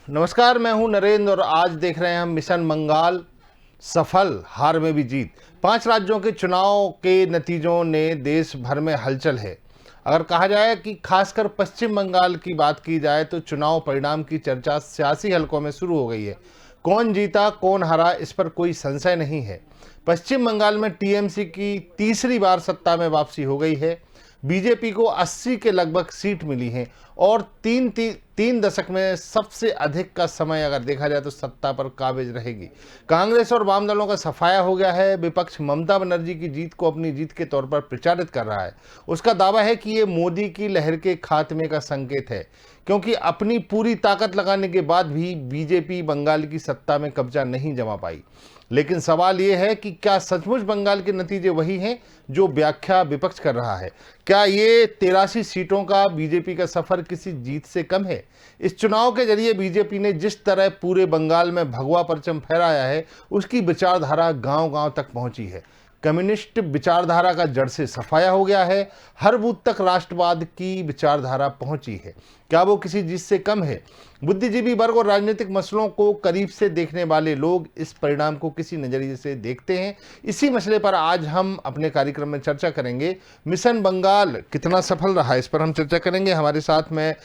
नमस्कार, मैं हूं नरेंद्र और आज देख रहे हैं हम मिशन मंगाल सफल, हार में भी जीत। 5 राज्यों के चुनाव के नतीजों ने देश भर में हलचल है। अगर कहा जाए कि खासकर पश्चिम बंगाल की बात की जाए तो चुनाव परिणाम की चर्चा सियासी हलकों में शुरू हो गई है। कौन जीता कौन हारा इस पर कोई संशय नहीं है। पश्चिम बंगाल में टीएमसी की तीसरी बार सत्ता में वापसी हो गई है। बीजेपी को 80 के लगभग सीट मिली हैं और तीन दशक में सबसे अधिक का समय अगर देखा जाए तो सत्ता पर काबिज रहेगी। कांग्रेस और वाम दलों का सफाया हो गया है। विपक्ष ममता बनर्जी की जीत को अपनी जीत के तौर पर प्रचारित कर रहा है। उसका दावा है कि ये मोदी की लहर के खात्मे का संकेत है, क्योंकि अपनी पूरी ताकत लगाने के बाद भी बीजेपी बंगाल की सत्ता में कब्जा नहीं जमा पाई। लेकिन सवाल यह है कि क्या सचमुच बंगाल के नतीजे वही हैं जो व्याख्या विपक्ष कर रहा है? क्या ये 83 सीटों का बीजेपी का सफर किसी जीत से कम है? इस चुनाव के जरिए बीजेपी ने जिस तरह पूरे बंगाल में भगवा परचम फहराया है, उसकी विचारधारा गांव-गांव तक पहुंची है। कम्युनिस्ट विचारधारा का जड़ से सफाया हो गया है। हर बूथ तक राष्ट्रवाद की विचारधारा पहुंची है। क्या वो किसी जीत से कम है? बुद्धिजीवी वर्ग और राजनीतिक मसलों को करीब से देखने वाले लोग इस परिणाम को किसी नजरिए से देखते हैं। इसी मसले पर आज हम अपने कार्यक्रम में चर्चा करेंगे। मिशन बंगाल कितना सफल रहा, इस पर हम चर्चा करेंगे। हमारे साथ में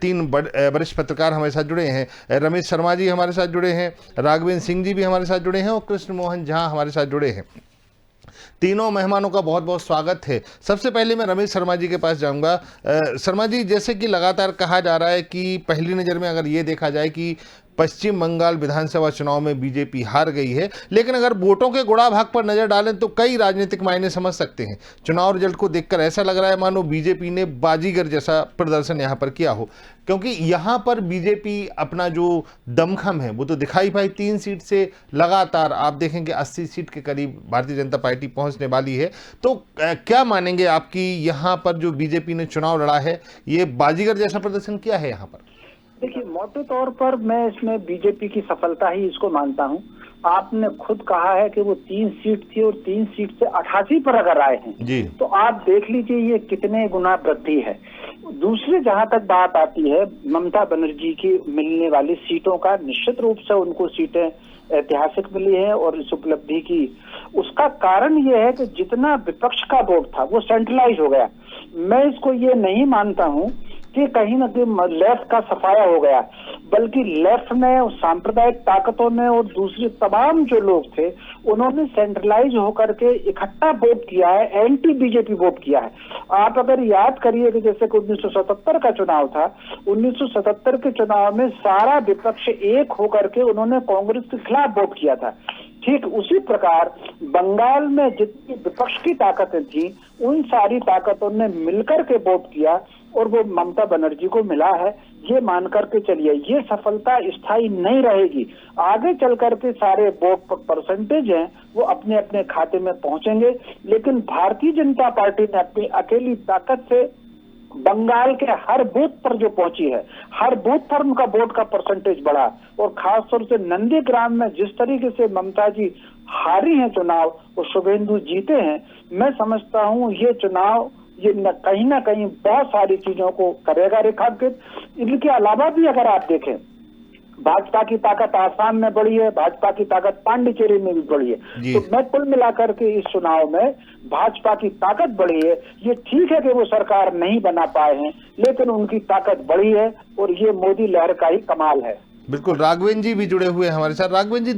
3 वरिष्ठ पत्रकार हमारे साथ जुड़े हैं। रमेश शर्मा जी हमारे साथ जुड़े हैं, राघवेंद्र सिंह जी भी हमारे साथ जुड़े हैं और कृष्ण मोहन झा हमारे साथ जुड़े हैं। तीनों मेहमानों का बहुत बहुत स्वागत है। सबसे पहले मैं रमेश शर्मा जी के पास जाऊंगा। शर्मा जी, जैसे कि लगातार कहा जा रहा है कि पहली नज़र में अगर ये देखा जाए कि पश्चिम बंगाल विधानसभा चुनाव में बीजेपी हार गई है, लेकिन अगर वोटों के गुणा भाग पर नजर डालें तो कई राजनीतिक मायने समझ सकते हैं। चुनाव रिजल्ट को देखकर ऐसा लग रहा है मानो बीजेपी ने बाजीगर जैसा प्रदर्शन यहाँ पर किया हो, क्योंकि यहाँ पर बीजेपी अपना जो दमखम है वो तो दिखाई पाई। 3 सीट से लगातार आप देखेंगे 80 सीट के करीब भारतीय जनता पार्टी पहुंचने वाली है। तो क्या मानेंगे आपकी यहाँ पर जो बीजेपी ने चुनाव लड़ा है, ये बाजीगर जैसा प्रदर्शन किया है यहाँ पर? देखिए, मोटे तौर पर मैं इसमें बीजेपी की सफलता ही इसको मानता हूं। आपने खुद कहा है कि वो 3 सीट थी और 3 सीट से 88 पर अगर आए हैं जी, तो आप देख लीजिए ये कितने गुना वृद्धि है। दूसरी जहां तक बात आती है ममता बनर्जी की मिलने वाली सीटों का, निश्चित रूप से उनको सीटें ऐतिहासिक मिली है और इस उपलब्धि की उसका कारण यह है कि जितना विपक्ष का वोट था वो सेंट्रलाइज हो गया। मैं इसको ये नहीं मानता हूं कि कहीं न कहीं लेफ्ट का सफाया हो गया, बल्कि लेफ्ट ने, सांप्रदायिक ताकतों ने और दूसरे तमाम जो लोग थे उन्होंने सेंट्रलाइज होकर के इकट्ठा वोट किया है, एंटी बीजेपी वोट किया है। आप अगर याद करिए कि जैसे कि 1977 का चुनाव था, 1977 के चुनाव में सारा विपक्ष एक होकर के उन्होंने कांग्रेस के खिलाफ वोट किया था। ठीक उसी प्रकार बंगाल में जितनी विपक्ष की ताकतें थी उन सारी ताकतों ने मिलकर के वोट किया और वो ममता बनर्जी को मिला है। ये मान करके चलिए, ये सफलता स्थायी नहीं रहेगी। आगे चल करके सारे वोट परसेंटेज हैं वो अपने अपने खाते में पहुंचेंगे, लेकिन भारतीय जनता पार्टी ने अपनी अकेली ताकत से बंगाल के हर बूथ पर जो पहुंची है, हर बूथ पर उनका वोट का परसेंटेज बढ़ा। और खासतौर से नंदीग्राम में जिस तरीके से ममता जी हारी हैं चुनाव और शुभेंदु जीते हैं, मैं समझता हूं ये चुनाव ये कहीं ना कहीं बहुत सारी चीजों को करेगा रेखांकित। इनके अलावा भी अगर आप देखें, भाजपा की ताकत आसाम में बढ़ी है, भाजपा की ताकत पांडिचेरी में भी बढ़ी है। तो मैं कुल मिलाकर के इस चुनाव में भाजपा की ताकत बढ़ी है। ये ठीक है कि वो सरकार नहीं बना पाए हैं, लेकिन उनकी ताकत बढ़ी है और ये मोदी लहर का ही कमाल है। बिल्कुल। राघवेंद्र जी भी जुड़े हुए हैं हमारे साथ। राघवेंद्र जी,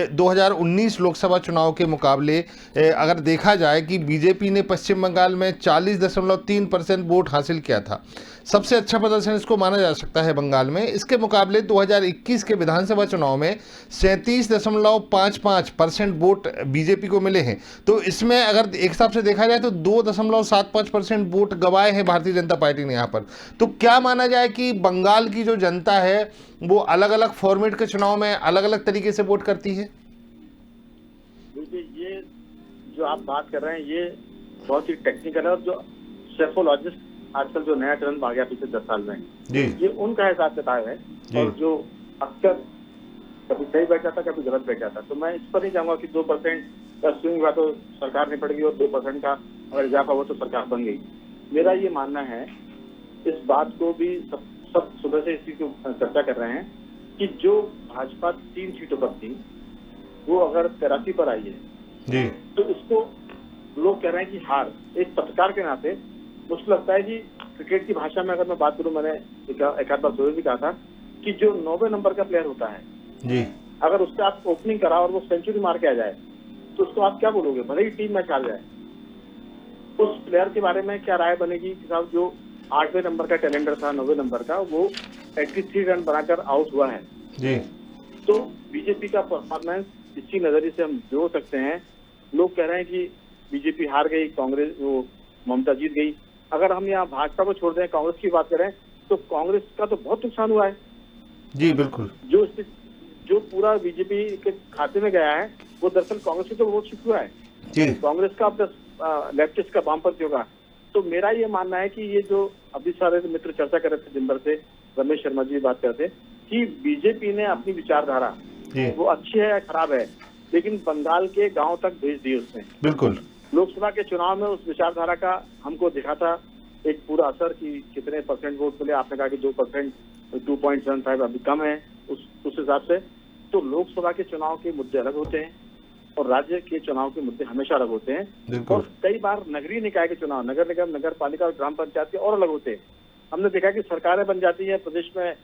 2019 लोकसभा चुनाव के मुकाबले अगर देखा जाए कि बीजेपी ने पश्चिम बंगाल में 40.3% वोट हासिल किया था, सबसे अच्छा प्रदर्शन इसको माना जा सकता है बंगाल में। इसके मुकाबले 2021 के विधानसभा चुनाव में 37.55% वोट बीजेपी को मिले हैं। तो इसमें अगर एक हिसाब से देखा जाए तो 2.75% वोट गंवाए हैं भारतीय जनता पार्टी ने यहाँ पर। तो क्या माना जाए कि बंगाल की जो जनता है वो अलग अलग फॉर्मेट के चुनाव में अलग अलग तरीके से वोट करती है? देखिए, ये जो आप बात कर रहे हैं ये बहुत ही टेक्निकल है और जो सेफोलॉजिस्ट आजकल जो नया ट्रेंड आ गया पिछले 10 साल में जी, ये उनका हिसाब किताब है और जो अक्सर कभी सही बैठ जाता कभी गलत बैठ जाता। तो मैं इस पर नहीं चाहूंगा कि 2% का स्विंग हुआ तो सरकार नहीं पड़ेगी और 2% का अगर इजाफा हुआ तो सरकार बन गई। मेरा ये मानना है, इस बात को भी सब सुबह से इसी को चर्चा कर रहे हैं कि जो भाजपा 3 सीटों पर थी वो अगर 83 पर आई है जी तो इसको लोग कह रहे हैं कि हार। एक पत्रकार के नाते मुझे लगता है कि क्रिकेट की भाषा में अगर मैं बात करूं, मैंने एक आध बार सुबह भी कहा था कि जो 90 नंबर का प्लेयर होता है, जी अगर उससे आप ओपनिंग करा और वो सेंचुरी मार के आ जाए तो उसको आप क्या बोलोगे, भले ही टीम मैच हार जाए। उस प्लेयर के बारे में क्या राय बनेगी कि साहब जो 8वें नंबर का कैलेंडर था, 90 नंबर का, वो 83 रन बनाकर आउट हुआ है। जी तो बीजेपी का परफॉर्मेंस इसी नजरिए से हम जोड़ सकते हैं। लोग कह रहे हैं कि बीजेपी हार गई, कांग्रेस वो ममता जीत गई। अगर हम यहाँ भाजपा को छोड़ दें, कांग्रेस की बात करें तो कांग्रेस का तो बहुत नुकसान हुआ है। जी बिल्कुल। जो पूरा बीजेपी के खाते में गया है वो दरअसल कांग्रेस की तो वोट छिप हुआ है, जी कांग्रेस का प्लस लेफ्टिस्ट का, वामपंथियों का। तो मेरा ये मानना है कि ये जो अभी सारे मित्र चर्चा कर रहे थे दिन भर से, रमेश शर्मा जी बात करते कि बीजेपी ने अपनी विचारधारा वो अच्छी है या खराब है, लेकिन बंगाल के गांव तक भेज दी उसने। बिल्कुल। लोकसभा के चुनाव में उस विचारधारा का हमको दिखा था एक पूरा असर कि कितने परसेंट वोट मिले। आपने कहा कि 2%, 2.75 अभी कम है उस हिसाब से। तो लोकसभा के चुनाव के मुद्दे अलग होते हैं और राज्य के चुनाव के मुद्दे हमेशा अलग होते हैं। और कई बार नगरीय निकाय के चुनाव, नगर निगम, नगर पालिका और ग्राम पंचायत के और अलग होते हैं। हमने देखा कि सरकारें बन जाती है प्रदेश में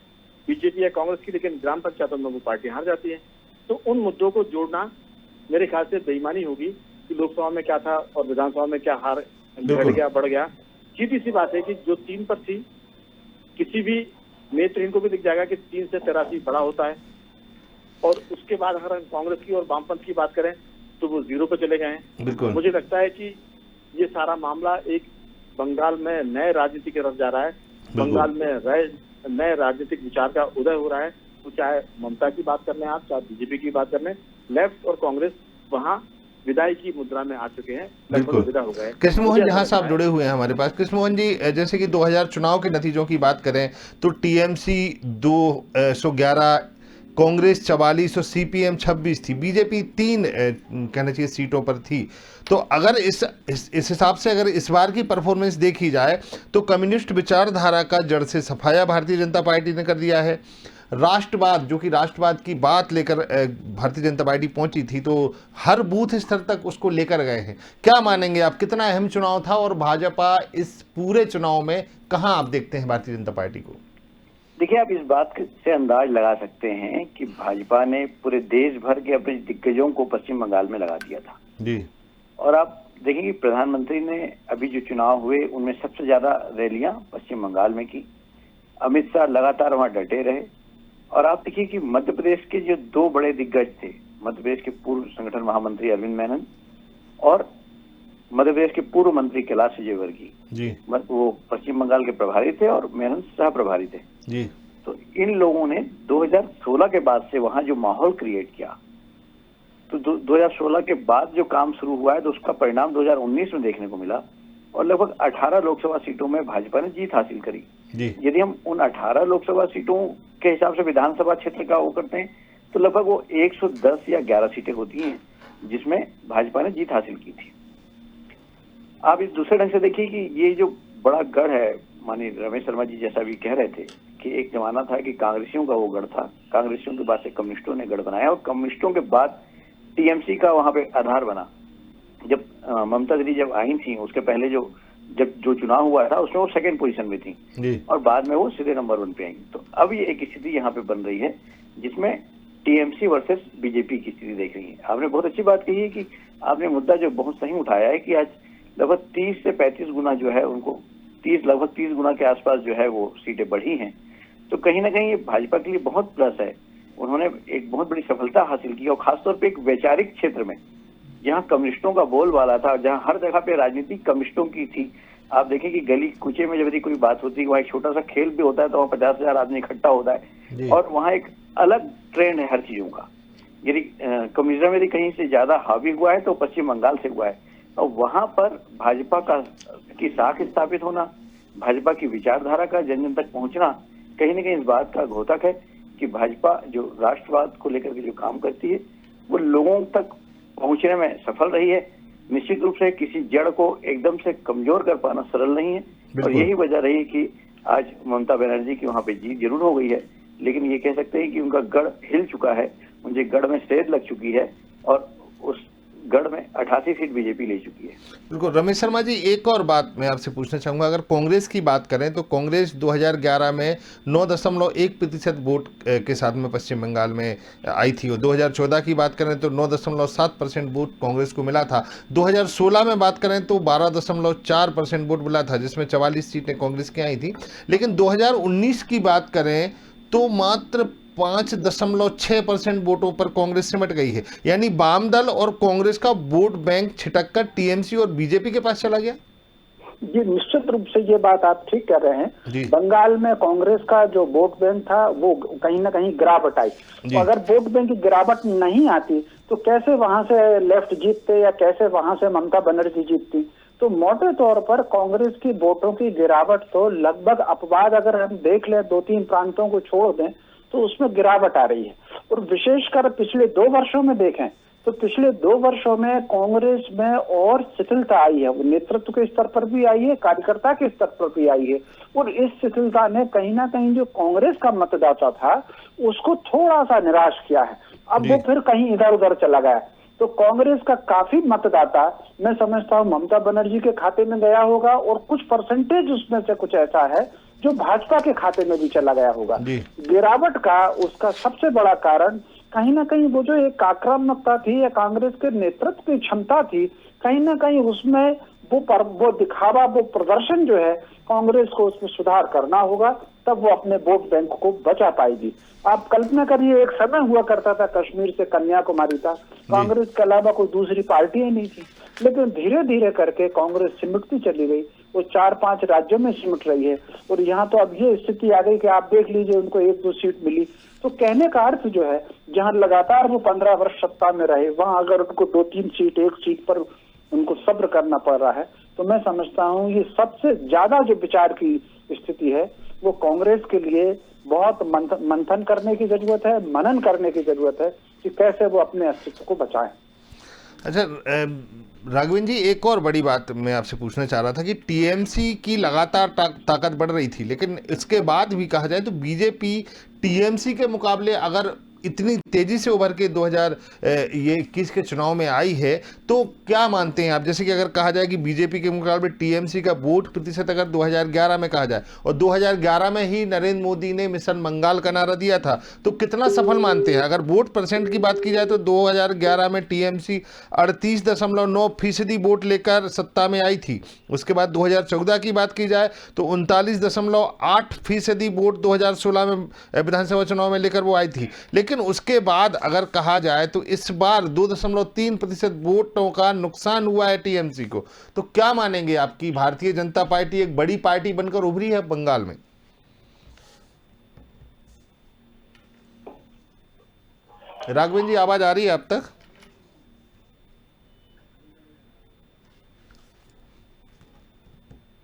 बीजेपी या कांग्रेस की, लेकिन ग्राम पंचायतों में वो पार्टी हार जाती है। तो उन मुद्दों को जोड़ना मेरे ख्याल से बेईमानी होगी कि लोकसभा में क्या था और विधानसभा में क्या हार घट गया, बढ़ गया। सीधी सी बात है कि जो 3 पर थी, किसी भी नेत्रहीन को भी दिख जाएगा कि 3 से 83 बड़ा होता है। और उसके बाद अगर हम कांग्रेस की और वामपंथ की बात करें तो वो 0 पे चले गए हैं। मुझे लगता है कि ये सारा मामला एक बंगाल में नए राजनीति की तरफ जा रहा है। बंगाल में नए राजनीतिक विचार का उदय हो रहा है। तो चाहे ममता की बात कर लें आप, चाहे बीजेपी की बात कर लें, लेफ्ट और कांग्रेस वहाँ विदाई की मुद्रा में आ चुके हैं, लगभग विदा हो गए। कृष्ण मोहन जहाँ साहब जुड़े हुए हैं हमारे पास। कृष्ण मोहन जी, जैसे कि 2000 चुनाव के नतीजों की बात करें तो टीएमसी 211, कांग्रेस 44 और सीपीएम 26 थी, बीजेपी 3 कहना चाहिए सीटों पर थी। तो अगर इस हिसाब से अगर इस बार की परफॉर्मेंस देखी जाए तो कम्युनिस्ट विचारधारा का जड़ से सफाया भारतीय जनता पार्टी ने कर दिया है। राष्ट्रवाद, जो कि राष्ट्रवाद की बात लेकर भारतीय जनता पार्टी पहुंची थी, तो हर बूथ स्तर तक उसको लेकर गए हैं। क्या मानेंगे आप, कितना अहम चुनाव था और भाजपा इस पूरे चुनाव में कहां आप देखते हैं भारतीय जनता पार्टी को? देखिए, आप इस बात से अंदाज लगा सकते हैं कि भाजपा ने पूरे देश भर के अपने दिग्गजों को पश्चिम बंगाल में लगा दिया था जी। और आप देखेंगे प्रधानमंत्री ने अभी जो चुनाव हुए उनमें सबसे ज्यादा रैलियां पश्चिम बंगाल में की। अमित शाह लगातार वहां डटे रहे। और आप देखिए कि मध्य प्रदेश के जो 2 बड़े दिग्गज थे, मध्य प्रदेश के पूर्व संगठन महामंत्री अरविंद मेनन और मध्य प्रदेश के पूर्व मंत्री कैलाश विजयवर्गीय जी, वो पश्चिम बंगाल के प्रभारी थे और मेनन सह प्रभारी थे जी। तो इन लोगों ने 2016 के बाद से वहां जो माहौल क्रिएट किया, तो 2016 के बाद जो काम शुरू हुआ है तो उसका परिणाम 2019 में देखने को मिला और लगभग 18 लोकसभा सीटों में भाजपा ने जीत हासिल करी। यदि हम उन 18 लोकसभा सीटों के हिसाब से विधानसभा क्षेत्र का वो करते हैं तो लगभग वो 110 या 11 सीटें होती हैं जिसमें भाजपा ने जीत हासिल की थी। आप इस दूसरे ढंग से देखिए कि ये जो बड़ा गढ़ है, माननीय रमेश शर्मा जी जैसा भी कह रहे थे कि एक जमाना था कि कांग्रेसियों का वो गढ़ था, कांग्रेसियों के बाद से कम्युनिस्टों ने गढ़ बनाया और कम्युनिस्टों के बाद टीएमसी का वहां पे आधार बना। जब ममता दीदी जब आई थी उसके पहले जो चुनाव हुआ था उसमें वो 2nd पोजीशन में थी और बाद में वो सीधे नंबर 1 पे आई। तो अब ये एक स्थिति यहाँ पे बन रही है जिसमें टीएमसी वर्सेस बीजेपी की स्थिति देख रही है। आपने बहुत अच्छी बात कही है कि आपने मुद्दा जो बहुत सही उठाया है कि आज लगभग 30 से 35 गुना जो है उनको लगभग 30 गुना के आसपास जो है वो सीटें बढ़ी हैं। तो कहीं ना कहीं ये भाजपा के लिए बहुत प्लस है। उन्होंने एक बहुत बड़ी सफलता हासिल की और खासतौर पे एक वैचारिक क्षेत्र में जहां कम्युनिस्टों का बोलबाला था, जहां हर जगह पे राजनीति कम्युनिस्टों की थी। आप देखें कि गली कूचे में जब यदि कोई बात होती है वहाँ एक छोटा सा खेल भी होता है तो वहाँ 50,000 आदमी इकट्ठा होता है और वहाँ एक अलग ट्रेंड है हर चीजों का। यदि कम्युनिज्म यदि कहीं से ज्यादा हावी हुआ है तो पश्चिम बंगाल से हुआ है और वहां पर भाजपा की साख स्थापित होना, भाजपा की विचारधारा का जन जन तक पहुंचना कहीं ना कहीं इस बात का द्योतक है कि भाजपा जो राष्ट्रवाद को लेकर के जो काम करती है वो लोगों तक पहुंचने में सफल रही है। निश्चित रूप से किसी जड़ को एकदम से कमजोर कर पाना सरल नहीं है और यही वजह रही कि आज ममता बनर्जी की वहां पे जीत जरूर हो गई है, लेकिन ये कह सकते हैं कि उनका गढ़ हिल चुका है, उनके गढ़ में सेध लग चुकी है और उस गढ़ में 88 सीट बीजेपी ले चुकी है। बिल्कुल। रमेश शर्मा जी, एक और बात मैं आपसे पूछना चाहूँगा, अगर कांग्रेस की बात करें तो कांग्रेस 2011 में 9.1% वोट के साथ में पश्चिम बंगाल में आई थी, और 2014 की बात करें तो 9.7% वोट कांग्रेस को मिला था। 2016 में बात करें तो 12.4% वोट मिला था, जिसमें 44 सीटें कांग्रेस की आई थी। लेकिन 2019 की बात करें तो मात्र 5.6% वोटों पर कांग्रेस सिमट गई है। यानी वाम दल और कांग्रेस का वोट बैंक छिटक कर टीएमसी और बीजेपी के पास चला गया। जी, निश्चित रूप से ये बात आप ठीक कह रहे हैं। बंगाल में कांग्रेस का जो वोट बैंक था वो कहीं ना कहीं गिरावट आई। तो अगर वोट बैंक की गिरावट नहीं आती तो कैसे वहां से लेफ्ट जीतते या कैसे वहां से ममता बनर्जी जीतती। तो मोटे तौर पर कांग्रेस की वोटों की गिरावट तो लगभग अपवाद अगर हम देख लें, 2-3 प्रांतों को छोड़ दें, तो उसमें गिरावट आ रही है। और विशेषकर पिछले 2 वर्षों में देखें तो पिछले 2 वर्षों में कांग्रेस में और शिथिलता आई है। वो नेतृत्व के स्तर पर भी आई है, कार्यकर्ता के स्तर पर भी आई है। और इस शिथिलता ने कहीं ना कहीं जो कांग्रेस का मतदाता था उसको थोड़ा सा निराश किया है। अब वो फिर कहीं इधर उधर चला गया। तो कांग्रेस का काफी मतदाता मैं समझता हूँ ममता बनर्जी के खाते में गया होगा, और कुछ परसेंटेज उसमें से कुछ ऐसा है जो भाजपा के खाते में भी चला गया होगा। गिरावट का उसका सबसे बड़ा कारण कहीं ना कहीं वो जो एक आक्रामकता थी या कांग्रेस के नेतृत्व की क्षमता थी, कहीं ना कहीं उसमें वो दिखावा, वो प्रदर्शन जो है कांग्रेस को उसमें सुधार करना होगा, तब वो अपने वोट बैंक को बचा पाएगी। आप कल्पना करिए, एक समय हुआ करता था कश्मीर से कन्याकुमारी था, कांग्रेस के अलावा कोई दूसरी पार्टी ही नहीं थी। लेकिन धीरे धीरे करके कांग्रेस सिमटती चली गई, वो 4-5 राज्यों में सिमट रही है। और यहाँ तो अब ये स्थिति आ गई कि आप देख लीजिए, उनको 1-2 सीट मिली। तो कहने का अर्थ जो है, जहाँ लगातार वो 15 वर्ष सत्ता में रहे, वहां अगर उनको 2-3 सीट, 1 सीट पर उनको सब्र करना पड़ रहा है, तो मैं समझता हूँ ये सबसे ज्यादा जो विचार की स्थिति है वो कांग्रेस के लिए बहुत मंथन करने की जरूरत है, मनन करने की जरूरत है कि कैसे वो अपने अस्तित्व को बचाएं। अच्छा राघवेंद्र जी, एक और बड़ी बात मैं आपसे पूछना चाह रहा था कि टीएमसी की लगातार ताकत बढ़ रही थी, लेकिन इसके बाद भी कहा जाए तो बीजेपी टीएमसी के मुकाबले अगर इतनी तेजी से उभर के 2021 के चुनाव में आई है, तो क्या मानते हैं आप? जैसे कि अगर कहा जाए कि बीजेपी के मुकाबले टीएमसी का वोट प्रतिशत अगर 2011 में कहा जाए, और 2011 में ही नरेंद्र मोदी ने मिशन मंगाल का नारा दिया था, तो कितना सफल मानते हैं? अगर वोट परसेंट की बात की जाए तो 2011 में टीएमसी 38.9% वोट लेकर सत्ता में आई थी। उसके बाद 2014 की बात की जाए तो 39.8% वोट 2016 में विधानसभा चुनाव में लेकर वो आई थी। लेकिन उसके बाद अगर कहा जाए तो इस बार 2.3% वोटों का नुकसान हुआ है टीएमसी को। तो क्या मानेंगे आपकी भारतीय जनता पार्टी एक बड़ी पार्टी बनकर उभरी है बंगाल में? राघवेंद्र जी, आवाज आ रही है आप तक?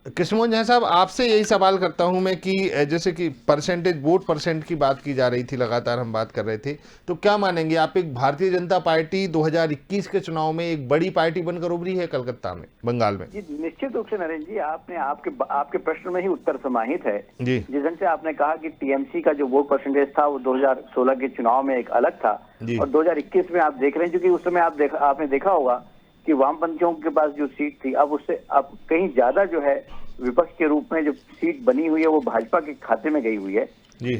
कृष्णमोहन झा साहब, आपसे यही सवाल करता हूं मैं कि जैसे कि वोट परसेंट की बात की जा रही थी, लगातार हम बात कर रहे थे, तो क्या मानेंगे आप, एक भारतीय जनता पार्टी 2021 के चुनाव में एक बड़ी पार्टी बनकर उभरी है कलकत्ता में, बंगाल में? जी, निश्चित रूप से नरेंद्र जी, आपने आपके प्रश्न में ही उत्तर समाहित है। जी, जिस ढंग से आपने कहा कि टीएमसी का जो वोट परसेंटेज था वो 2016 के चुनाव में एक अलग था, और 2021 में आप देख रहे हैं, क्योंकि उस समय आपने देखा होगा कि वामपंथियों के पास जो सीट थी, अब उससे अब कहीं ज्यादा जो है विपक्ष के रूप में जो सीट बनी हुई है वो भाजपा के खाते में गई हुई है।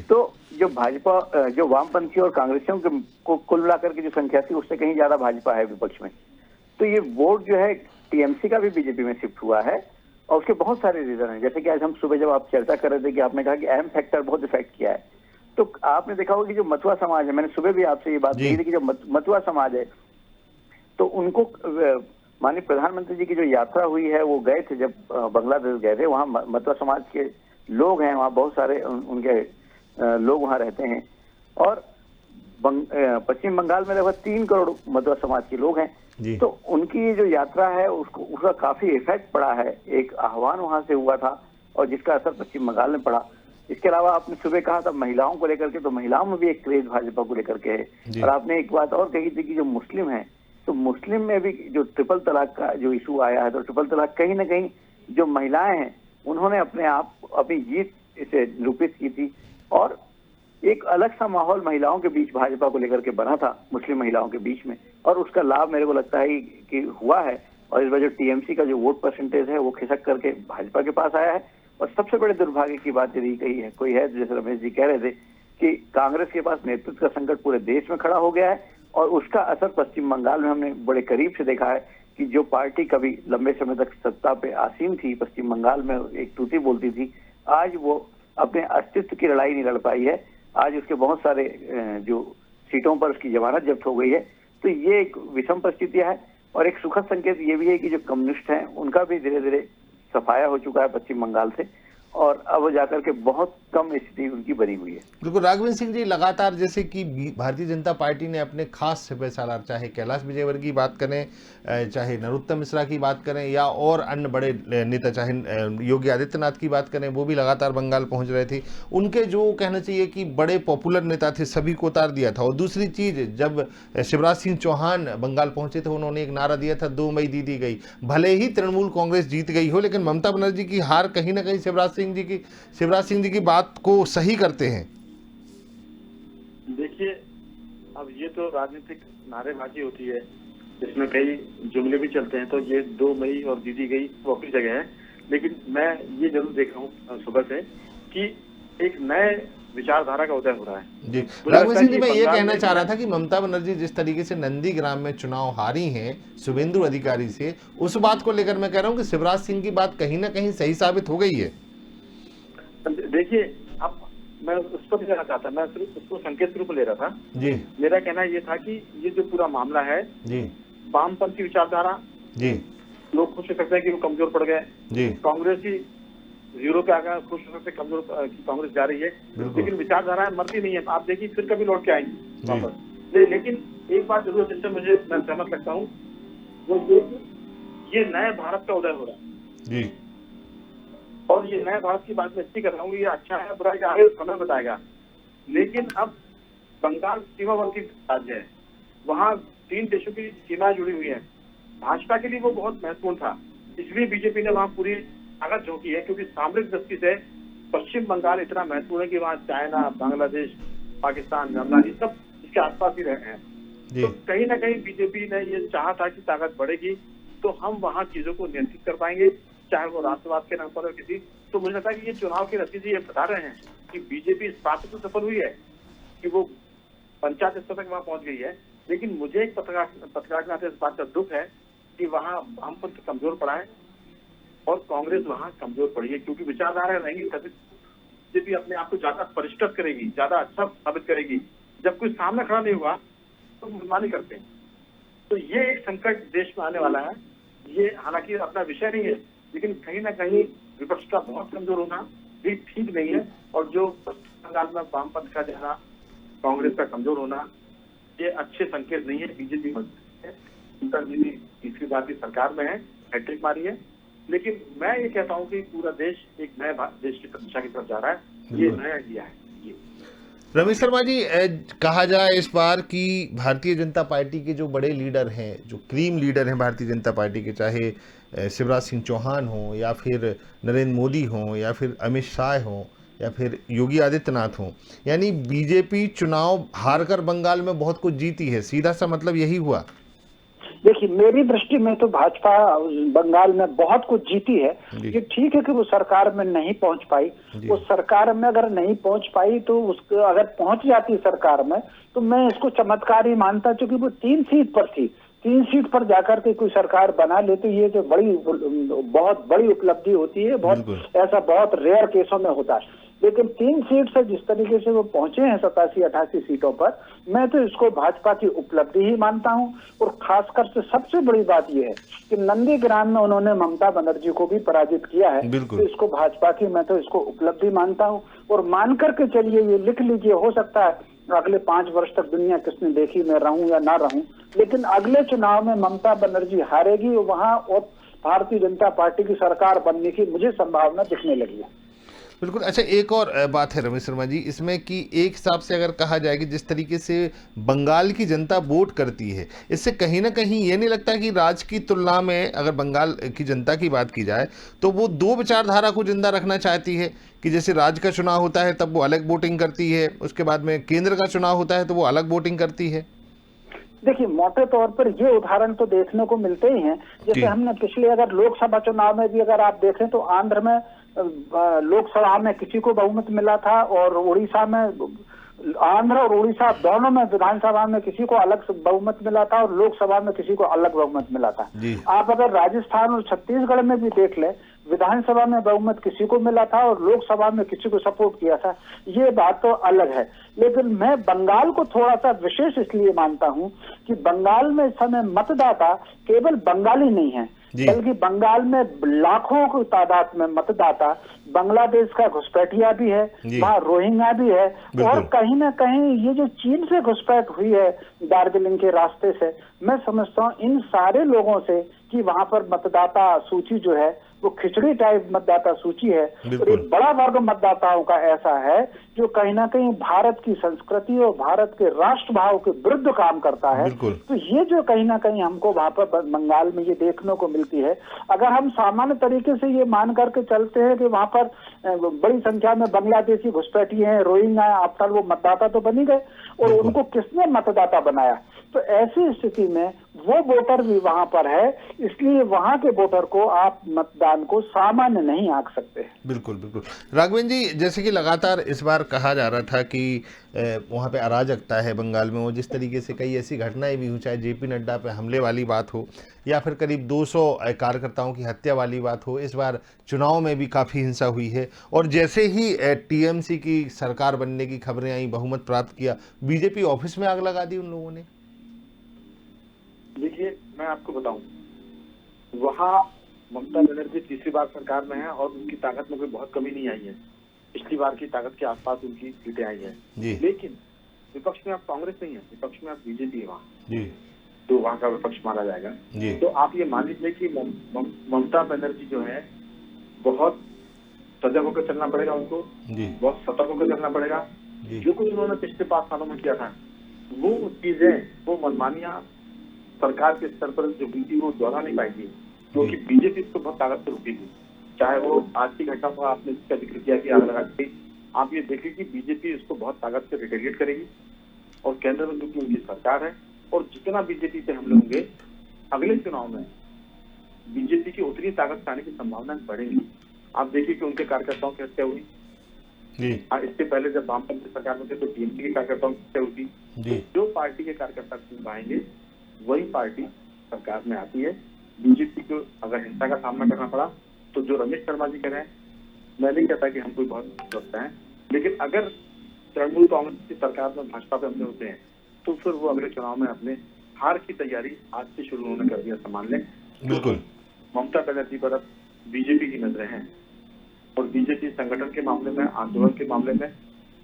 तो जो भाजपा, जो वामपंथी और कांग्रेसियों को कुल मिलाकर की जो संख्या थी उससे कहीं ज्यादा भाजपा है विपक्ष में। तो ये वोट जो है टीएमसी का भी बीजेपी में शिफ्ट हुआ है, और उसके बहुत सारे रीजन हैं। जैसे कि आज हम सुबह जब आप चर्चा कर रहे थे कि आपने कहा कि अहम फैक्टर बहुत इफेक्ट किया है, तो आपने देखा होगा कि जो मथुआ समाज है, मैंने सुबह भी आपसे ये बात कही थी कि जो मथुआ समाज है, तो उनको माननीय प्रधानमंत्री जी की जो यात्रा हुई है वो गए थे, जब बांग्लादेश गए थे, वहाँ मथुआ समाज के लोग हैं, वहाँ बहुत सारे उनके लोग वहाँ रहते हैं, और पश्चिम बंगाल में लगभग 3 करोड़ मथुआ समाज के लोग हैं। तो उनकी जो यात्रा है उसका काफी इफेक्ट पड़ा है। एक आह्वान वहां से हुआ था और जिसका असर पश्चिम बंगाल में पड़ा। इसके अलावा आपने सुबह कहा था महिलाओं को लेकर के, तो महिलाओं में भी एक क्रेज भाजपा को लेकर के है। और आपने एक बात और कही थी कि जो मुस्लिम है, तो मुस्लिम में भी जो ट्रिपल तलाक का जो इशू आया है, तो ट्रिपल तलाक कहीं ना कहीं जो महिलाएं हैं उन्होंने अपनी जीत इसे निरूपित की थी। और एक अलग सा माहौल महिलाओं के बीच भाजपा को लेकर के बना था, मुस्लिम महिलाओं के बीच में, और उसका लाभ मेरे को लगता है कि हुआ है। और इस बार जो टीएमसी का जो वोट परसेंटेज है वो खिसक करके भाजपा के पास आया है। और सबसे बड़े दुर्भाग्य की बात यदि कही है कोई है, जैसे रमेश जी कह रहे थे कि कांग्रेस के पास नेतृत्व का संकट पूरे देश में खड़ा हो गया है, और उसका असर पश्चिम बंगाल में हमने बड़े करीब से देखा है कि जो पार्टी कभी लंबे समय तक सत्ता पे आसीन थी, पश्चिम बंगाल में एक तूती बोलती थी, आज वो अपने अस्तित्व की लड़ाई नहीं लड़ पाई है। आज उसके बहुत सारे जो सीटों पर उसकी जमानत जब्त हो गई है। तो ये एक विषम परिस्थितियां है। और एक सुखद संकेत ये भी है कि जो कम्युनिस्ट हैं उनका भी धीरे धीरे सफाया हो चुका है पश्चिम बंगाल से, और अब जाकर के बहुत कम स्थिति उनकी बनी हुई है। बिल्कुल राघवेंद्र सिंह जी, लगातार जैसे कि भारतीय जनता पार्टी ने अपने खास सिपहसालार, चाहे कैलाश विजयवर्गीय की बात करें, चाहे नरोत्तम मिश्रा की बात करें, या और अन्य बड़े नेता, चाहे योगी आदित्यनाथ की बात करें, वो भी लगातार बंगाल पहुंच रहे थे। उनके जो कहना चाहिए कि बड़े पॉपुलर नेता थे, सभी को उतार दिया था। और दूसरी चीज, जब शिवराज सिंह चौहान बंगाल पहुंचे थे, उन्होंने एक नारा दिया था, 2 मई दी गई। भले ही तृणमूल कांग्रेस जीत गई हो, लेकिन ममता बनर्जी की हार कहीं ना कहीं शिवराज सिंह जी की बात को सही करते हैं। देखिए, अब ये तो राजनीतिक नारेबाजी होती है, इसमें कई जुमले भी चलते हैं। तो ये 2 मई और दीदी गई वो अपनी जगह है, लेकिन मैं ये जरूर देख रहा हूँ सुबह से कि एक नए विचारधारा का उदय हो रहा है। जी राघवेंद्र सिंह जी, मैं ये कहना चाह रहा था कि ममता बनर्जी जिस तरीके से नंदीग्राम में चुनाव हारी हैं शुभेंदु अधिकारी से, उस बात को लेकर मैं कह रहा हूँ कि शिवराज सिंह की बात कहीं ना कहीं सही साबित हो गई है। देखिए, अब मैं उस पर जाना चाहता, मैं सिर्फ उसको संकेत के रूप में ले रहा था जी। मेरा कहना ये था कि ये जो पूरा मामला है जी, वामपंथी विचारधारा, जी, लोग खुश हो सकते हैं कि वो कमजोर पड़ गए, जी, कांग्रेस ही 0 पे आ गया, खुश हो सकते कमजोर कांग्रेस जा रही है, लेकिन विचारधाराएं मरती नहीं है। आप देखिए फिर कभी लौट के आएंगी वापस। लेकिन एक बात जरूर जिससे मैं सहमत लगता हूँ, वो ये नए भारत का उदय हो रहा है जी। और ये नए भारत की बात मैं इसलिए कर रहा हूँ, ये अच्छा है बुरा है आगे समय बताएगा। लेकिन अब बंगाल सीमावर्ती राज्य है, वहाँ 3 देशों की सीमाएं जुड़ी हुई है। भाजपा के लिए वो बहुत महत्वपूर्ण था, इसलिए बीजेपी ने वहाँ पूरी ताकत झोंकी है, क्योंकि सामरिक दृष्टि से पश्चिम बंगाल इतना महत्वपूर्ण है कि वहाँ चाइना, बांग्लादेश, पाकिस्तान, बांग्लादेश ये सब इसके आसपास ही रहे हैं। तो कहीं ना कहीं बीजेपी ने ये चाहा था कि ताकत बढ़ेगी तो हम वहाँ चीजों को नियंत्रित कर पाएंगे, चाहे वो राष्ट्रवाद के नाम पर किसी। तो मुझे लगता है कि ये चुनाव के नतीजे ये बता रहे हैं कि बीजेपी इस बात तो सफल हुई है कि वो पंचायत स्तर तक वहाँ पहुंच गई है। लेकिन मुझे एक पत्रकार के नाते इस बात का दुख है कि वहाँ वामपंथ कमजोर पड़ा है और कांग्रेस वहाँ कमजोर पड़ी है, क्योंकि विचारधारा रहेंगी तभी बीजेपी अपने आप को ज्यादा परिष्कृत करेगी, ज्यादा अच्छा साबित करेगी। जब कोई सामने खड़ा नहीं हुआ तो मनमानी करते हैं। तो ये एक संकट देश में आने वाला है। ये हालांकि अपना विषय नहीं है, लेकिन कहीं ना कहीं विपक्ष का बहुत कमजोर होना भी ठीक नहीं है। और जो पश्चिम बंगाल में वामपंथ का जाना, कांग्रेस का कमजोर होना, ये अच्छे संकेत नहीं है। बीजेपी मजबूत है, उनका दीदी तीसरी बार की सरकार में है, हैट्रिक मारी है। लेकिन मैं ये कहता हूँ कि पूरा देश एक नए देश की दिशा की तरफ जा रहा है। ये नया इंडिया है। रमेश शर्मा जी, कहा जाए इस बार कि भारतीय जनता पार्टी के जो बड़े लीडर हैं, जो क्रीम लीडर हैं भारतीय जनता पार्टी के, चाहे शिवराज सिंह चौहान हों या फिर नरेंद्र मोदी हों या फिर अमित शाह हों या फिर योगी आदित्यनाथ हों, यानी बीजेपी चुनाव हारकर बंगाल में बहुत कुछ जीती है, सीधा सा मतलब यही हुआ। देखिए, मेरी दृष्टि में तो भाजपा बंगाल में बहुत कुछ जीती है। ये ठीक है कि वो सरकार में नहीं पहुंच पाई, वो सरकार में अगर नहीं पहुंच पाई तो उसको अगर पहुंच जाती सरकार में तो मैं इसको चमत्कार ही मानता, क्योंकि वो 3 सीट पर थी। 3 सीट पर जाकर के कोई सरकार बना ले तो ये तो बहुत बड़ी उपलब्धि होती है। ऐसा बहुत रेयर केसों में होता है। लेकिन 3 सीट से जिस तरीके से वो पहुंचे हैं 87-88 सीटों पर, मैं तो इसको भाजपा की उपलब्धि ही मानता हूं। और खासकर से सबसे बड़ी बात यह है कि नंदीग्राम में उन्होंने ममता बनर्जी को भी पराजित किया है। तो इसको भाजपा की मैं तो इसको उपलब्धि मानता हूं। और मान करके चलिए, ये लिख लीजिए, हो सकता है अगले 5 वर्ष तक दुनिया किसने देखी, मैं रहूं या ना रहूं, लेकिन अगले चुनाव में ममता बनर्जी हारेगी वहां और भारतीय जनता पार्टी की सरकार बनने की मुझे संभावना दिखने लगी है। बिल्कुल। अच्छा, एक और बात है रमेश शर्मा जी इसमें कि एक हिसाब से अगर कहा जाए कि जिस तरीके से बंगाल की जनता वोट करती है, इससे कहीं ना कहीं ये नहीं लगता कि राज्य की तुलना में अगर बंगाल की जनता की बात की जाए तो वो दो विचारधारा को जिंदा रखना चाहती है कि जैसे राज्य का चुनाव होता है तब वो अलग वोटिंग करती है, उसके बाद में केंद्र का चुनाव होता है तो वो अलग वोटिंग करती है? देखिए, मोटे तौर पर ये उदाहरण तो देखने को मिलते ही हैं। जी। जैसे हमने पिछले अगर लोकसभा चुनाव में भी अगर आप देखें तो आंध्र में लोकसभा में किसी को बहुमत मिला था, और उड़ीसा में, आंध्र और उड़ीसा दोनों में विधानसभा में किसी को अलग बहुमत मिला था और लोकसभा में किसी को अलग बहुमत मिला था। जी। आप अगर राजस्थान और छत्तीसगढ़ में भी देख लें, विधानसभा में बहुमत किसी को मिला था और लोकसभा में किसी को सपोर्ट किया था। ये बात तो अलग है। लेकिन मैं बंगाल को थोड़ा सा विशेष इसलिए मानता हूं कि बंगाल में इस समय मतदाता केवल बंगाली नहीं है, बल्कि बंगाल में लाखों की तादाद में मतदाता बांग्लादेश का घुसपैठिया भी है, वहाँ रोहिंग्या भी है, और कहीं ना कहीं ये जो चीन से घुसपैठ हुई है दार्जिलिंग के रास्ते से, मैं समझता हूँ इन सारे लोगों से कि वहां पर मतदाता सूची जो है वो खिचड़ी टाइप मतदाता सूची है, और एक बड़ा वर्ग मतदाताओं का ऐसा है जो कहीं ना कहीं भारत की संस्कृति और भारत के राष्ट्र भाव के विरुद्ध काम करता है। तो ये जो कहीं ना कहीं हमको वहां पर बंगाल में ये देखने को मिलती है। अगर हम सामान्य तरीके से ये मान करके चलते हैं कि वहां पर बड़ी संख्या में बांग्लादेशी घुसपैठिए हैं, रोहिंग्या हैं, अब तक वो मतदाता तो बन ही गए, और उनको किसने मतदाता बनाया? तो ऐसी स्थिति में वो वोटर भी वहां पर है, इसलिए वहां के वोटर को आप मतदान को सामान्य नहीं आंक सकते। बिल्कुल बिल्कुल। राघवेंद्र जी, जैसे कि लगातार इस बार कहा जा रहा था कि वहाँ पे अराजकता है बंगाल में, और जिस तरीके से कई ऐसी घटनाएं भी हुई, चाहे जेपी नड्डा पे हमले वाली बात हो या फिर करीब 200 कार्यकर्ताओं की हत्या वाली बात हो, इस बार चुनाव में भी काफ़ी हिंसा हुई है, और जैसे ही टीएमसी की सरकार बनने की खबरें आई, बहुमत प्राप्त किया, बीजेपी ऑफिस में आग लगा दी उन लोगों ने। देखिए, मैं आपको बताऊं, वहाँ ममता बनर्जी तीसरी बार सरकार में है और उनकी ताकत में कोई बहुत कमी नहीं आई है। पिछली बार की ताकत के आसपास उनकी सीटें आई है। लेकिन विपक्ष में आप कांग्रेस नहीं है, विपक्ष में आप बीजेपी है वहाँ, तो वहाँ का विपक्ष माना जाएगा। तो आप ये मान लीजिए कि ममता बनर्जी जो है बहुत सजग होकर चलना पड़ेगा उनको, बहुत सतर्क होकर चलना पड़ेगा। जो कुछ उन्होंने पिछले 5 सालों में किया था वो चीजें, वो मनमानियां सरकार के स्तर पर जो हुई थी वो दोहरा नहीं पाएगी, क्योंकि बीजेपी इसको बहुत ताकत से रुकी थी। चाहे वो आज की घटना को आपने इसका जिक्र किया कि आग लगा दी, आप ये देखिए कि बीजेपी इसको बहुत ताकत से रिटेलिएट करेगी, और केंद्र में क्योंकि उनकी सरकार है, और जितना बीजेपी पे हमले होंगे अगले चुनाव में बीजेपी की उतनी ताकत आने की संभावना बढ़ेगी। आप देखिए कि उनके कार्यकर्ताओं की हत्या हुई, इससे पहले जब वामपंथी सरकार में थे तो टीएमसी के कार्यकर्ताओं की हत्या हुई थी। जो पार्टी के कार्यकर्ता निभाएंगे वही पार्टी सरकार में आती है। बीजेपी को अगर हिंसा का सामना करना पड़ा तो जो रमेश शर्मा जी कह रहे हैं, मैं नहीं कहता कि हम कोई बहुत सोचते हैं, लेकिन अगर तृणमूल कांग्रेस की सरकार में भाजपा पे हमले होते हैं तो फिर वो अगले चुनाव में अपने हार की तैयारी आज से शुरू उन्होंने कर दिया, संभाल लें। बिल्कुल। ममता बनर्जी पर अब बीजेपी की नजरें हैं, और बीजेपी संगठन के मामले में, आंदोलन के मामले में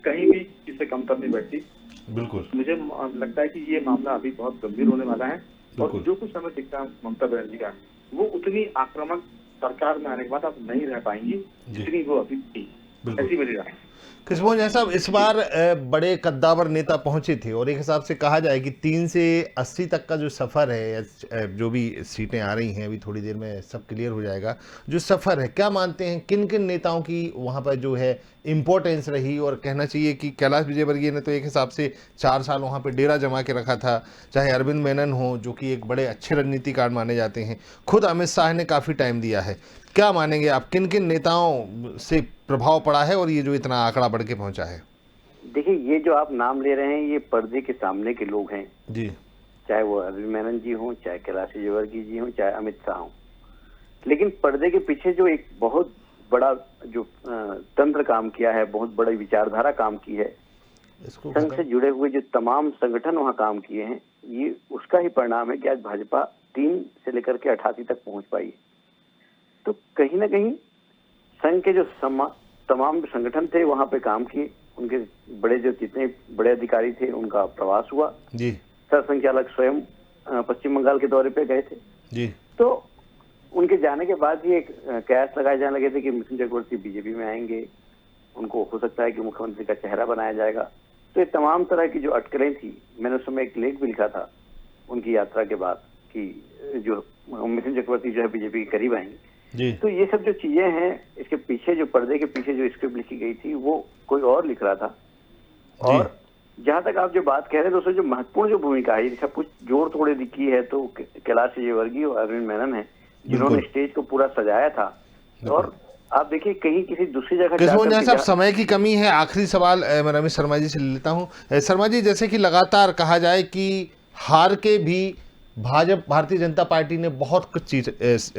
कहीं भी किसी कमतर नहीं बैठती। बिल्कुल। मुझे लगता है कि ये मामला अभी बहुत गंभीर होने वाला है, और जो कुछ हमें दिखता है ममता बनर्जी का, वो उतनी आक्रामक सरकार में आने के बाद अब नहीं रह पाएंगी जितनी वो अभी थी। ऐसी मेरी राय। कृष्णमोहन साहब, इस बार बड़े कद्दावर नेता पहुंचे थे, और एक हिसाब से कहा जाए कि 3 से 80 तक का जो सफ़र है, जो भी सीटें आ रही हैं अभी थोड़ी देर में सब क्लियर हो जाएगा, जो सफ़र है, क्या मानते हैं किन किन नेताओं की वहां पर जो है इम्पोर्टेंस रही? और कहना चाहिए कि कैलाश विजयवर्गीय ने तो एक हिसाब से 4 साल वहाँ पे डेरा जमा के रखा था, चाहे अरविंद मेनन हो जो कि एक बड़े अच्छे राजनीतिकार माने जाते हैं, खुद अमित शाह ने काफ़ी टाइम दिया है। क्या मानेंगे आप, किन किन नेताओं से प्रभाव पड़ा है और ये जो इतना आंकड़ा बढ़ के पहुंचा है? देखिए, ये जो आप नाम ले रहे हैं ये पर्दे के सामने के लोग हैं जी, चाहे वो अरविंद मेनन जी हों, चाहे कैलाश विजयवर्गीय जी हों, चाहे अमित शाह हों। लेकिन पर्दे के पीछे जो एक बहुत बड़ा जो तंत्र काम किया है, बहुत बड़ी विचारधारा काम की है, संघ से जुड़े हुए जो तमाम संगठन वहाँ काम किए हैं, ये उसका ही परिणाम है कि आज भाजपा 3 से लेकर के 88 तक पहुंच पाई है। तो कहीं ना कहीं संघ के जो तमाम संगठन थे वहां पे काम किए, उनके बड़े जो जितने बड़े अधिकारी थे उनका प्रवास हुआ जी। सरसंघचालक स्वयं पश्चिम बंगाल के दौरे पे गए थे जी। तो उनके जाने के बाद ही एक कयास लगाए जाने लगे थे कि मिथुन चक्रवर्ती बीजेपी में आएंगे, उनको हो सकता है कि मुख्यमंत्री का चेहरा बनाया जाएगा। तो ये तमाम तरह की जो अटकलें थी, मैंने उस समय एक लेख भी लिखा था उनकी यात्रा के बाद कि जो मिथुन चक्रवर्ती जो है बीजेपी के करीब आएंगे। जी तो ये सब जो चीजें हैं, इसके पीछे जो पर्दे के पीछे जो स्क्रिप्ट लिखी गई थी वो कोई और लिख रहा था। और जहां तक आप जो बात कह रहे हैं दोस्तों, जो महत्वपूर्ण जो भूमिका है, सब कुछ जोड़ तोड़े की है तो कैलाश विजयवर्गीय और अरविंद मेनन है जिन्होंने स्टेज को पूरा सजाया था। और आप देखिए कहीं किसी दूसरी जगह किशोर साहब, समय की कमी है, आखिरी सवाल मैं रमेश शर्मा जी से ले लेता हूं। शर्मा जी, जैसे कि लगातार कहा जाए कि हार के भी भारतीय जनता पार्टी ने बहुत कुछ चीज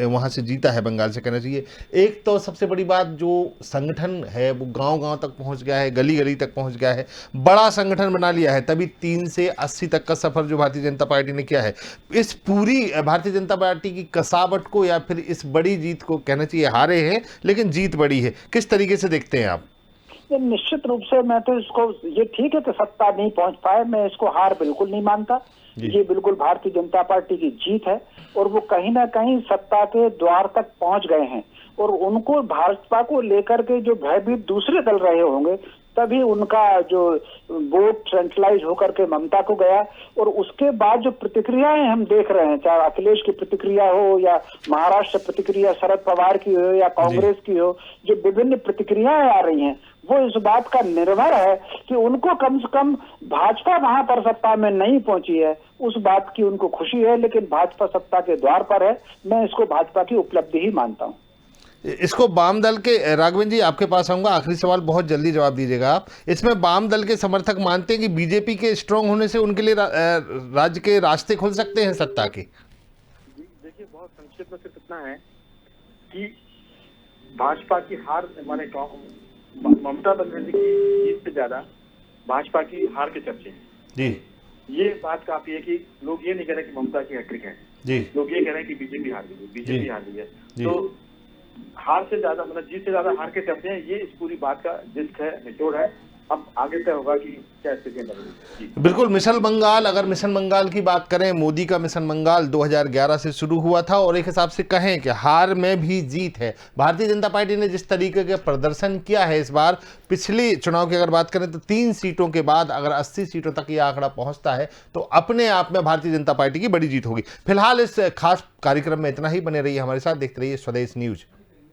वहां से जीता है, बंगाल से कहना चाहिए। एक तो सबसे बड़ी बात, जो संगठन है वो गांव-गांव तक पहुंच गया है, गली-गली तक पहुंच गया है, बड़ा संगठन बना लिया है। तभी 3 से 80 तक का सफर जो भारतीय जनता पार्टी ने किया है, इस पूरी भारतीय जनता पार्टी की कसावट को या फिर इस बड़ी जीत को कहना चाहिए, हारे हैं लेकिन जीत बड़ी है, किस तरीके से देखते हैं आप? निश्चित रूप से मैं तो इसको, ये ठीक है कि सत्ता नहीं पहुंच पाए, मैं इसको हार बिल्कुल नहीं मानता। ये बिल्कुल भारतीय जनता पार्टी की जीत है और वो कहीं ना कहीं सत्ता के द्वार तक पहुंच गए हैं। और उनको भाजपा को लेकर के जो भयभीत दूसरे दल रहे होंगे, तभी उनका जो वोट सेंट्रलाइज होकर के ममता को गया। और उसके बाद जो प्रतिक्रियाएं हम देख रहे हैं, चाहे अखिलेश की प्रतिक्रिया हो या महाराष्ट्र प्रतिक्रिया शरद पवार की हो या कांग्रेस की हो, जो विभिन्न प्रतिक्रियाएं आ रही हैं, वो इस बात का निर्भर है कि उनको कम से कम भाजपा वहां पर सत्ता में नहीं पहुंची है, उस बात की उनको खुशी है। लेकिन भाजपा सत्ता के द्वार पर है, मैं इसको भाजपा की उपलब्धि ही मानता हूं। इसको वाम दल के, राघवेंद्र जी आपके पास आऊंगा, आखिरी सवाल बहुत जल्दी जवाब दीजिएगा आप। इसमें वाम दल के समर्थक मानते हैं कि बीजेपी के स्ट्रांग होने से उनके लिए राज्य के रास्ते खुल सकते हैं सत्ता के? देखिए, बहुत संक्षिप्त में सिर्फ इतना है कि भाजपा की हार, हमारे ममता बनर्जी की जीत से ज्यादा भाजपा की हार के चर्चे हैं जी। ये बात काफी है कि लोग ये नहीं कह रहे कि ममता की हैट्रिक है जी, लोग ये कह रहे हैं कि बीजेपी हार गई है, बीजेपी हार गई है। तो हार से ज्यादा, मतलब जीत से ज्यादा हार के चलते हैं, ये इस पूरी बात का जिस्त है, निचोड़ है। अब आगे तय होगा कि क्या स्थिति बनेगी। बिल्कुल। मिशन बंगाल, अगर मिशन बंगाल की बात करें, मोदी का मिशन बंगाल 2011 से शुरू हुआ था और एक हिसाब से कहें कि हार में भी जीत है। भारतीय जनता पार्टी ने जिस तरीके के प्रदर्शन किया है इस बार, पिछली चुनाव की अगर बात करें तो 3 सीटों के बाद अगर 80 सीटों तक यह आंकड़ा पहुंचता है तो अपने आप में भारतीय जनता पार्टी की बड़ी जीत होगी। फिलहाल इस खास कार्यक्रम में इतना ही। बने रहिए हमारे साथ, देखते रहिए स्वदेश न्यूज।